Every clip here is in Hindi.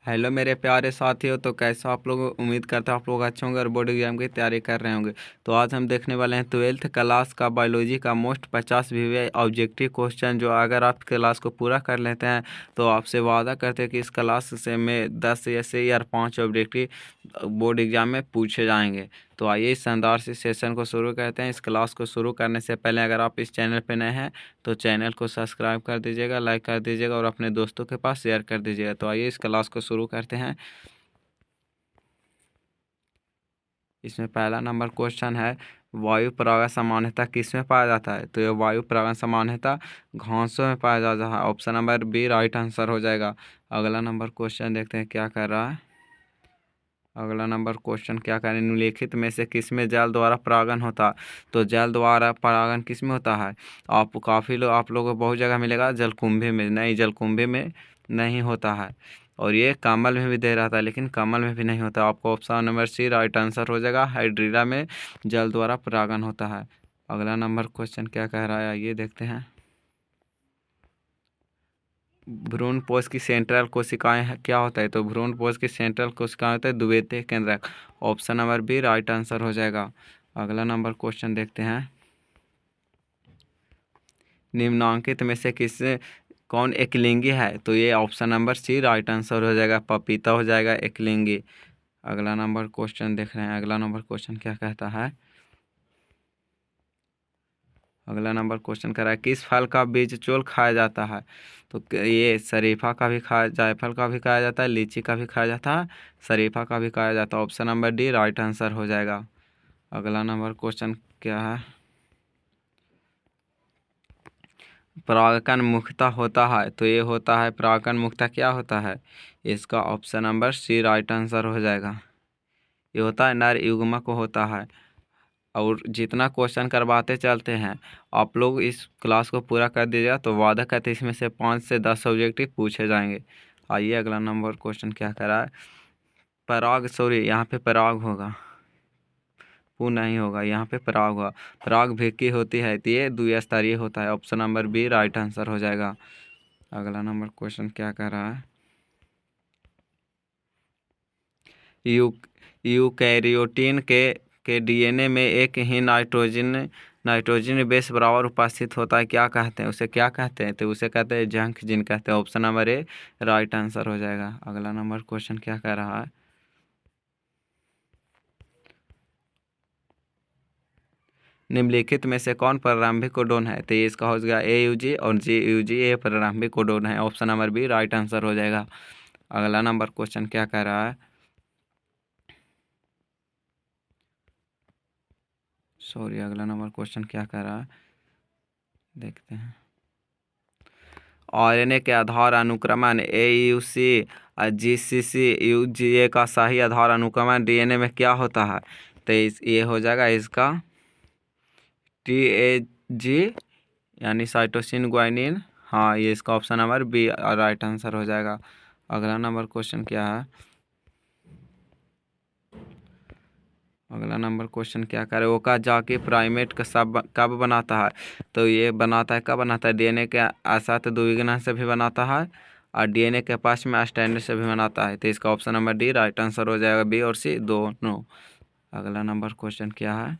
हेलो मेरे प्यारे साथियों। तो कैसे आप लोग, उम्मीद करते हैं आप लोग अच्छे होंगे और बोर्ड एग्जाम की तैयारी कर रहे होंगे। तो आज हम देखने वाले हैं 12th क्लास का बायोलॉजी का मोस्ट 50 VV ऑब्जेक्टिव क्वेश्चन, जो अगर आप क्लास को पूरा कर लेते हैं तो आपसे वादा करते हैं कि इस क्लास से में 10 ऐसे या 5 ऑब्जेक्टिव बोर्ड एग्जाम में पूछे जाएंगे। तो आइए इस शानदार से सेशन को शुरू करते हैं। इस क्लास को शुरू करने से पहले अगर आप इस चैनल पर नए हैं तो चैनल को सब्सक्राइब कर दीजिएगा, लाइक कर दीजिएगा और अपने दोस्तों के पास शेयर कर दीजिएगा। तो आइए इस क्लास को शुरू करते हैं। इसमें पहला नंबर क्वेश्चन है, वायु परागण सामान्यतः किस में पाया जाता है? तो ये वायु परागण सामान्यतः घासों में पाया जाता है। Option number B right answer हो जाएगा। अगला नंबर क्वेश्चन देखते हैं क्या कर रहा है। अगला नंबर क्वेश्चन क्या करें, निम्नलिखित में से किस में जल द्वारा परागण होता है? तो जल द्वारा परागण किस में होता है? आप लोगों को बहुत जगह मिलेगा, जलकुंभी में नहीं, जलकुंभी में नहीं होता है। और ये कमल में भी दे रहा था लेकिन कमल में भी नहीं होता। आपको option number C right answer हो जाएगा। हाइड्रीला में जल द्वारा परागण होता है। अगला नंबर क्वेश्चन क्या कह रहा है, ये देखते हैं। भ्रूणपोष की सेंट्रल कोशिकाएं क्या होता है? तो भ्रूणपोष की सेंट्रल कोशिकाएं होता है द्वितीय केंद्रक। Option number B right answer हो जाएगा। अगला नंबर क्वेश्चन देखते हैं। निम्नांकित में से कौन एकलिंगी है? तो ये option number C right answer हो जाएगा। पपीता हो जाएगा एकलिंगी। अगला नंबर क्वेश्चन देख रहे हैं। अगला नंबर क्वेश्चन क्या कहता है। अगला नंबर क्वेश्चन कर रहा है, किस फल का बीज चोल खाया जाता है? तो ये शरीफा का भी खाया, जायफल का भी खाया जाता है, लीची का भी खाया जाता है, शरीफा का भी खाया जाता है। Option number D right answer हो जाएगा। अगला नंबर क्वेश्चन क्या है, परागकण मुख्यतः होता है? तो ये होता है परागकण मुख्यतः क्या होता है? इसका option number C right answer हो जाएगा। ये होता है नर युग्मक होता है। और जितना क्वेश्चन करवाते चलते हैं आप लोग, इस क्लास को पूरा कर दीजिएगा तो वादा करते इसमें से 5 से 10 ऑब्जेक्टिव पूछे जाएंगे। आइए अगला नंबर क्वेश्चन क्या कर रहा है। पराग, सॉरी यहाँ पे पराग होगा, पू नहीं होगा, यहाँ पे पराग होगा। पराग भिक्की होती है तो ये द्विस्तरीय होता है। Option number B right answer हो जाएगा। अगला नंबर क्वेश्चन क्या कर रहा है, यू यूकैरियोटिन के डीएनए में एक ही नाइट्रोजन बेस बराबर उपस्थित होता है, क्या कहते हैं उसे? क्या कहते हैं? तो उसे कहते हैं जंक जिन कहते हैं। Option number A right answer हो जाएगा। अगला नंबर क्वेश्चन क्या कह रहा है, निम्नलिखित में से कौन प्रारंभिक कोडोन है? तो ये इसका हो जाएगा AUG और GUG, ये प्रारंभिक कोडोन है। Option number B right answer हो जाएगा। अगला नंबर क्वेश्चन क्या कह रहा है, सॉरी अगला नंबर क्वेश्चन क्या कह रहा है देखते हैं। RNA के आधार अनुक्रमण AUC GCC UGA का सही आधार अनुक्रमण DNA में क्या होता है? तो ये हो जाएगा इसका TAG, यानी साइटोसिन ग्वानिन। हाँ, ये इसका option number B right answer हो जाएगा। अगला नंबर क्वेश्चन क्या है, अगला नंबर क्वेश्चन क्या करे, ओकाजाकी प्राइमेट का सब कब बनाता है? तो ये बनाता है, कब बनाता है? DNA के असाथ द्विघटन से भी बनाता है और DNA के पास में स्टैंडर्ड से भी बनाता है। तो इसका option number D right answer हो जाएगा। बी और सी दोनों। अगला नंबर क्वेश्चन क्या है,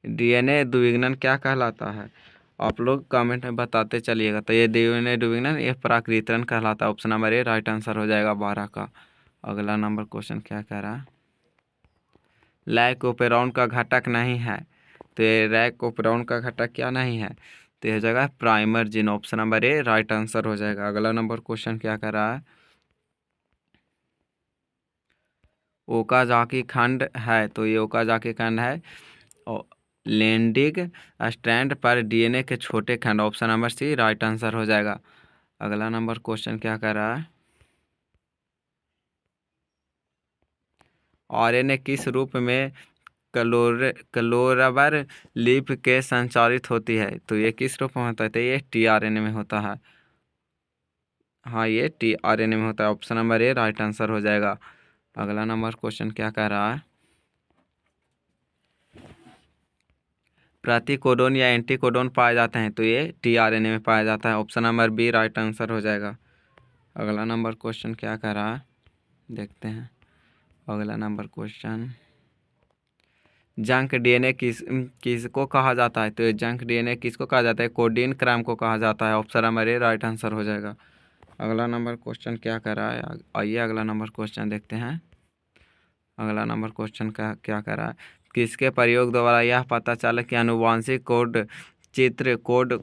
DNA द्विघटन क्या कहलाता है? आप लोग कमेंट में बताते चलिएगा। तो ये DNA द्विघटन ये प्राकृतन कहलाता है। Option number A right answer हो जाएगा 12 का। अगला नंबर क्वेश्चन क्या कह रहा है, लाइकोपेरॉन का घटक नहीं है? तो ये लाइकोपेरॉन का घटक क्या नहीं है? तो यह जगह primer gene. Option number A right answer हो जाएगा। अगला नंबर क्वेश्चन क्या कर रहा है, ओकाजाकी खंड है? तो ये ओकाजाकी खंड है और लेंडिग स्ट्रैंड पर DNA के छोटे खंड। Option number C right answer हो जाएगा। अगला नंबर क्वेश्चन क्या कर रहा है, RNA किस रूप में क्लोराबर लीफ के संचारित होती है? तो ये किस रूप में होता है? तो ये tRNA में होता है। हाँ, ये tRNA में होता है। Option number A right answer हो जाएगा। अगला नंबर क्वेश्चन क्या कह रहा है, प्रतिकोडोन या एंटीकोडोन पाए जाते हैं? तो ये tRNA में पाया जाता है। Option number B right answer हो जाएगा। अगला नंबर क्वेश्चन क्या कह रहा है देखते हैं। अगला नंबर क्वेश्चन, जंक डीएनए किसको कहा जाता है? तो ये जंक डीएनए किसको कहा जाता है? कोडीन क्रम को कहा जाता है। Option number A right answer हो जाएगा। अगला नंबर क्वेश्चन क्या कर रहा है, आइए अगला नंबर क्वेश्चन देखते हैं। अगला नंबर क्वेश्चन का क्या कर रहा है, किसके प्रयोग द्वारा यह पता चला कि आनुवंशिक कोड चित्र कोड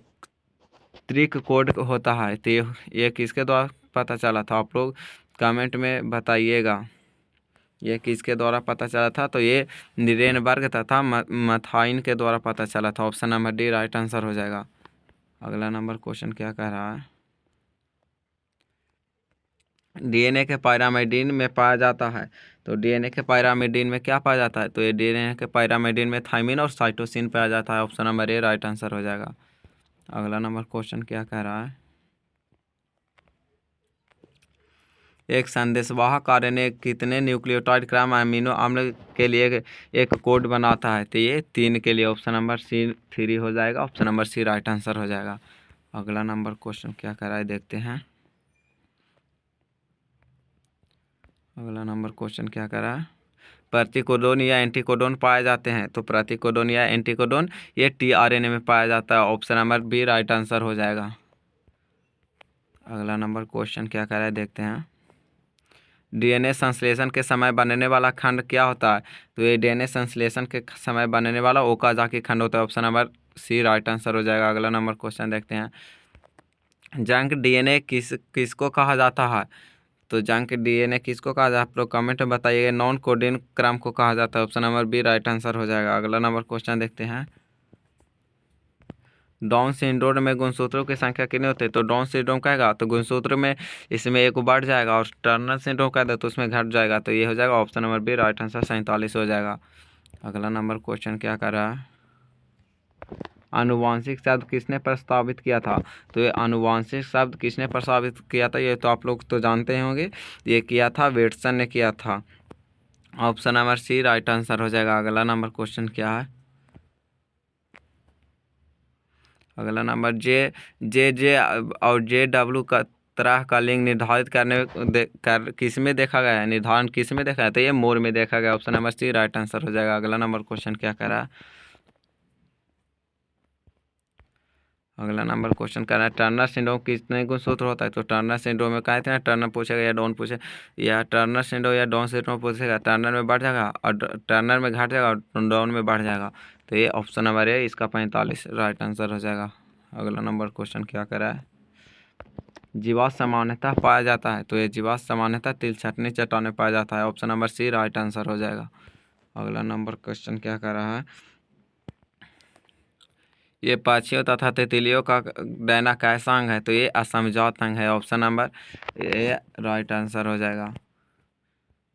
त्रिक कोड होता है? तो ये किसके द्वारा पता चला था? आप लोग कमेंट में बताइएगा ये किसके द्वारा पता चला था। तो ये निरेनबर्ग तथा मथाइन के द्वारा पता चला था। Option number D right answer हो जाएगा। अगला नंबर क्वेश्चन क्या कह रहा है, डीएनए के पायरामिडीन में पाया जाता है। तो डीएनए के पायरामिडीन में क्या पाया जाता है? तो ये डीएनए के पायरामिडीन में थाइमिन और साइटोसिन पाया जाता है। Option number A right answer हो जाएगा। अगला नंबर क्वेश्चन क्या कह रहा है, एक संदेशवाहक आरएनए कितने न्यूक्लियोटाइड क्रम अमीनो अम्ल के लिए एक कोड बनाता है? तो ये 3 के लिए। ऑप्शन नंबर सी 3 हो जाएगा। Option number C right answer हो जाएगा। अगला नंबर क्वेश्चन क्या कर रहा है देखते हैं। अगला नंबर क्वेश्चन क्या कर रहा है, प्रतिकोडोन या एंटीकोडोन पाए जाते हैं? तो प्रतिकोडोन या एंटीकोडोन ये टीआरएनए में पाया जाता है। Option number B right answer हो जाएगा। अगला नंबर क्वेश्चन क्या कर रहा है देखते हैं। डीएनए संश्लेषण के समय बनने वाला खंड क्या होता है? तो ये डीएनए संश्लेषण के समय बनने वाला ओकाजाकी खंड होता है। Option number C right answer हो जाएगा। अगला नंबर क्वेश्चन देखते हैं, जंक डीएनए किसको कहा जाता है? तो जंक डीएनए किसको कहा जाता है? आप लोग कमेंट में बताइएगा। नॉन कोडिन क्रम को कहा जाता है। Option number B right answer हो जाएगा। अगला नंबर क्वेश्चन देखते हैं, डाउन सिंड्रोम में गुणसूत्रों की संख्या कितनी होती है? तो डाउन सिंड्रोम कहेगा तो गुणसूत्र में इसमें एक बढ़ जाएगा, और टर्नर सिंड्रोम कहेगा तो उसमें घट जाएगा। तो ये हो जाएगा option number B right answer 47 हो जाएगा। अगला नंबर क्वेश्चन क्या कर रहा है, आनुवांशिक शब्द किसने प्रस्तावित किया था? तो ये आनुवांशिक शब्द किसने प्रस्तावित किया था, ये तो आप लोग तो जानते ही होंगे। ये किया था वेटसन ने किया था। Option number C right answer हो जाएगा। अगला नंबर क्वेश्चन क्या है, अगला नंबर जे और JW का तरह का लिंग निर्धारित किस में देखा गया है? निर्धारण किस में देखा है? तो ये मोर में देखा गया। Option number C right answer हो जाएगा। अगला नंबर क्वेश्चन क्या कर रहा है, अगला नंबर क्वेश्चन कर रहा है, टर्नर सिंड्रोम कितने गुणसूत्र होता है? तो टर्नर सिंड्रोम में कहते हैं टर्नर पूछेगा या डॉन पूछे, या टर्नर सिंड्रोम या डॉन सिंड्रोम पूछेगा। टर्नर में बढ़ जाएगा और टर्नर में घट जाएगा और डॉन में बढ़ जाएगा। तो ये ऑप्शन नंबर है इसका 45 राइट आंसर हो जाएगा। अगला नंबर क्वेश्चन क्या कर रहा है, जीवाश्म सामान्यतः पाया जाता है? तो ये जीवाश्म सामान्यतः तिलचटनी चट्टान में पाया जाता है। Option number C right answer हो जाएगा। अगला नंबर क्वेश्चन क्या कर रहा है, ये पक्षियों तथा तितलियों का डैना कैसा अंग है? तो ये असमजात अंग है। Option number A right answer हो जाएगा।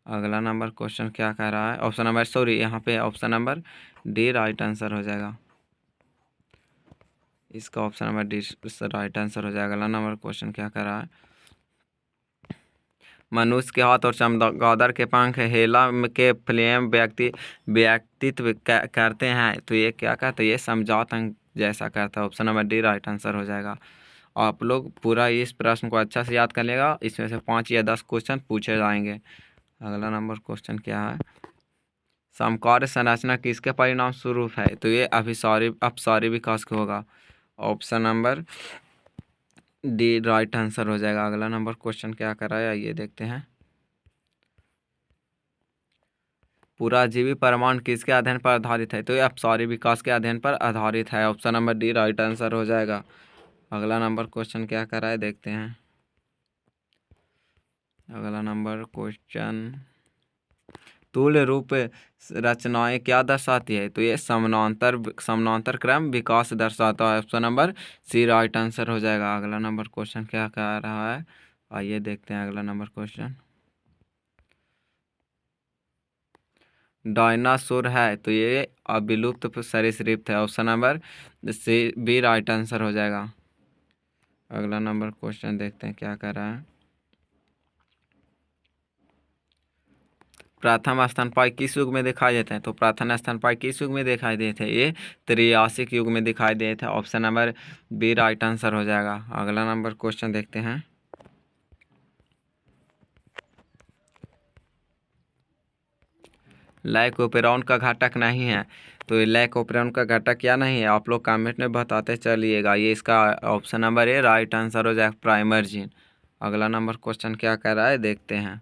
अगला नंबर क्वेश्चन क्या कह रहा है, ऑप्शन नंबर सॉरी यहाँ पे option number D right answer हो जाएगा। इसका option number D right answer हो जाएगा। अगला नंबर क्वेश्चन क्या कर रहा है, मनुष्य के हाथ और चमगादड़ के पंख हेला के फ्लेम व्यक्तित्व करते हैं? तो ये क्या कहते हैं? ये समझौता अंग जैसा करता है। Option number D right answer हो जाएगा। आप लोग पूरा इस प्रश्न को अच्छा से याद कर लेगा, इसमें से 5 या 10 क्वेश्चन पूछे जाएंगे। अगला नंबर क्वेश्चन क्या है, समकार्य संरचना किसके परिणाम स्वरूप है? तो ये अपसारी विकास का होगा। Option number D right answer हो जाएगा। अगला नंबर क्वेश्चन क्या कर रहा है ये देखते हैं, पुराजीवी परमाणु किसके अध्ययन पर आधारित है? तो ये अपसारी विकास के अध्ययन पर आधारित है। Option number D right answer हो जाएगा। अगला नंबर क्वेश्चन क्या कर रहा है देखते हैं। अगला नंबर क्वेश्चन, तुल्य रूप रचनाएं क्या दर्शाती है? तो ये समानांतर क्रम विकास दर्शाता है। Option number C right answer हो जाएगा। अगला नंबर क्वेश्चन क्या कह रहा है, आइए देखते हैं। अगला नंबर क्वेश्चन, डायनासोर है? तो ये अविलुप्त सरीसृप है। Option number C B right answer हो जाएगा। अगला नंबर क्वेश्चन देखते हैं क्या कर रहा है, प्रथम स्तनपायी किस युग में दिखाई देते हैं? तो प्रथम स्तनपायी किस युग में दिखाई देते हैं? ये त्रियासिक युग में दिखाई देते हैं। Option number B right answer हो जाएगा। अगला नंबर क्वेश्चन देखते हैं, लाइकोपेरॉन का घटक नहीं है। तो ये लाइकोपेरॉन का घटक क्या नहीं है, आप लोग कमेंट में बताते चलिएगा। ये इसका option number A right answer हो जाएगा, प्राइमर जीन। अगला नंबर क्वेश्चन क्या कह रहा है देखते हैं।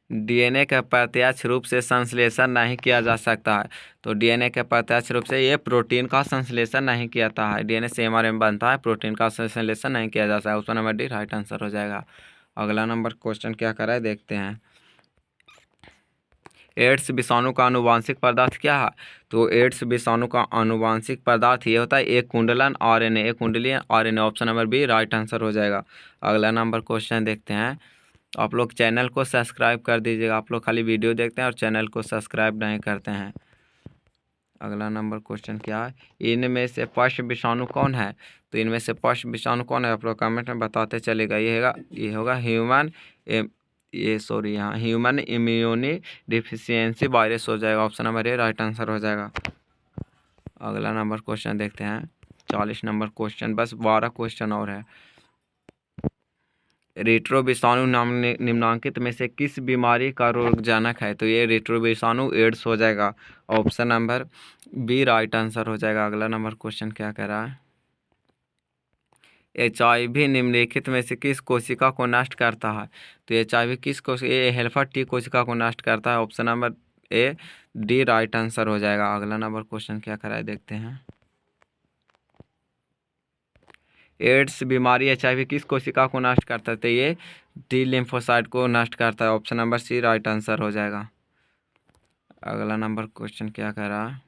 डीएनए का प्रत्यक्ष रूप से संश्लेषण नहीं किया जा सकता है। तो डीएनए के प्रत्यक्ष रूप से ये प्रोटीन का संश्लेषण नहीं किया जाता है। डीएनए से एमआरएनए बनता है, प्रोटीन का संश्लेषण नहीं किया जा सकता। Option number D right answer हो जाएगा। अगला नंबर क्वेश्चन क्या कर रहा है देखते हैं। एड्स विषाणु का आनुवांशिक पदार्थ क्या है। तो एड्स विषाणु का आनुवांशिक पदार्थ ये होता है एक कुंडलन आरएनए, एक कुंडलीय RNA. Option number B right answer हो जाएगा। अगला नंबर क्वेश्चन देखते हैं। आप लोग चैनल को सब्सक्राइब कर दीजिएगा, आप लोग खाली वीडियो देखते हैं और चैनल को सब्सक्राइब नहीं करते हैं। अगला नंबर क्वेश्चन क्या है, इनमें से पश विषाणु कौन है। तो इनमें से पश विषाणु कौन है, आप लोग कमेंट में बताते चलेगा। ये होगा ह्यूमन यहाँ ह्यूमन इम्यूनी डिफिशियंसी वायरस हो जाएगा। Option number A right answer हो जाएगा। अगला नंबर क्वेश्चन देखते हैं। 40 नंबर क्वेश्चन, बस 12 क्वेश्चन और है। रेट्रो विषाणु निम्नांकित में से किस बीमारी का रोगजनक है। तो ये रेट्रो विषाणु एड्स हो जाएगा। Option number B right answer हो जाएगा। अगला नंबर क्वेश्चन क्या कह रहा है, HIV निम्नलिखित में से किस कोशिका को नष्ट करता है। तो HIV किस कोशिका, ये हेल्पर टी कोशिका को नष्ट करता है। Option number A D right answer हो जाएगा। अगला नंबर क्वेश्चन क्या कह रहा है देखते हैं। एड्स बीमारी HIV किस कोशिका को नष्ट करता है। तो ये टी लिम्फोसाइट को नष्ट करता है। Option number C right answer हो जाएगा। अगला नंबर क्वेश्चन क्या कह रहा है,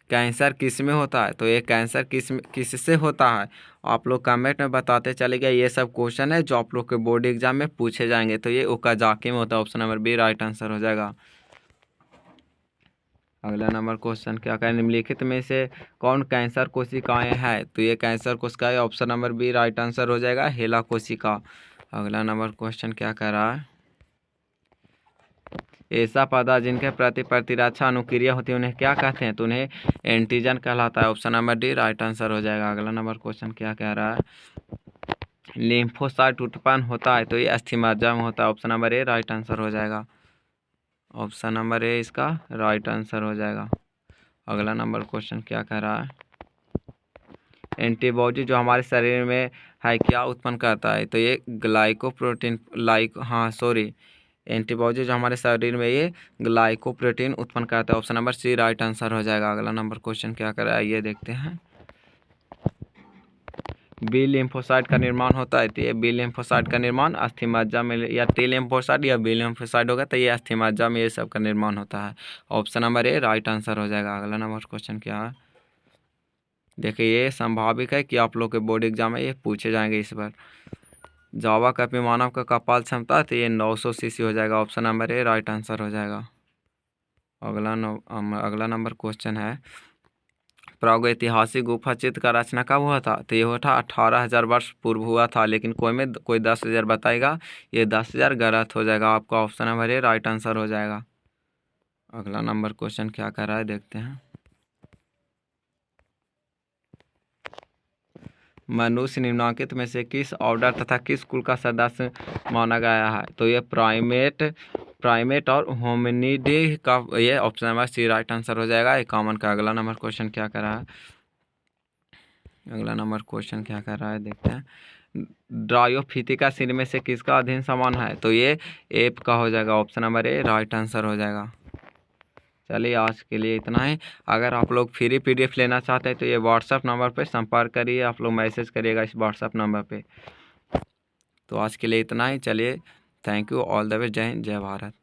कैंसर किस में होता है। तो ये कैंसर किससे होता है, आप लोग कमेंट में बताते चलेगा। ये सब क्वेश्चन है जो आप लोग के बोर्ड एग्जाम में पूछे जाएंगे। तो ये ओकाजाकी में होता है। Option number B right answer हो जाएगा। अगला नंबर क्वेश्चन क्या कहें, निम्नलिखित में से कौन कैंसर कोशिकाएं हैं। तो ये कैंसर कोशिकाएं, option number B right answer हो जाएगा, हेला कोशिका। अगला नंबर क्वेश्चन क्या कह रहा है, ऐसा पदार्थ जिनके प्रति प्रतिरक्षा अनुक्रिया होती है उन्हें क्या कहते हैं। तो उन्हें एंटीजन कहलाता है। Option number D right answer हो जाएगा। अगला नंबर क्वेश्चन क्या कह रहा है, लिम्फोसाइट उत्पन्न होता है। तो ये अस्थिमज्जा में होता है। Option number A right answer हो जाएगा। ऑप्शन नंबर ए इसका राइट आंसर हो जाएगा। अगला नंबर क्वेश्चन क्या कह रहा है, एंटीबॉडी जो हमारे शरीर में है क्या उत्पन्न करता है। तो ये ग्लाइकोप्रोटीन एंटीबॉडी जो हमारे शरीर में ये ग्लाइकोप्रोटीन उत्पन्न करता है। Option number C right answer हो जाएगा। अगला नंबर क्वेश्चन क्या कर रहा है ये देखते हैं। बी लिम्फोसाइट का निर्माण होता है। तो ये बी लिम्फोसाइट का निर्माण अस्थिमज्जा में, या टी लिम्फोसाइट या बी लिम्फोसाइट होगा तो ये अस्थिमज्जा में ये सब का निर्माण होता है। Option number A right answer हो जाएगा। अगला नंबर क्वेश्चन क्या है, देखिए ये संभावित है कि आप लोग के बोर्ड एग्जाम में ये पूछे जाएंगे इस बार। जावा का मानव का कपाल क्षमता तो ये 900 सीसी हो जाएगा। Option number A right answer हो जाएगा। अगला नंबर क्वेश्चन है, प्रागैतिहासिक गुफा चित्र का रचना कब हुआ था। तो ये हुआ था 18,000 वर्ष पूर्व हुआ था, लेकिन कोई 10,000 बताएगा, ये 10,000 गलत हो जाएगा। आपका option number A right answer हो जाएगा। अगला नंबर क्वेश्चन क्या कर रहा है देखते हैं। मनुष्य निम्नलिखित में से किस ऑर्डर तथा किस कुल का सदस्य माना गया है। तो ये प्राइमेट और होमिनिडी का, ये option number C right answer हो जाएगा 51 का। अगला नंबर क्वेश्चन क्या कर रहा है, अगला नंबर क्वेश्चन क्या कर रहा है देखते हैं। ड्रायोफिथिका सिर में से किसका अधीन समान है। तो ये एप का हो जाएगा। Option number A right answer हो जाएगा। चलिए आज के लिए इतना ही। अगर आप लोग फ्री PDF लेना चाहते हैं तो ये व्हाट्सअप नंबर पे संपर्क करिए, आप लोग मैसेज करिएगा इस व्हाट्सअप नंबर पे। तो आज के लिए इतना ही। चलिए, thank you, all the way, जय हिंद, जय भारत।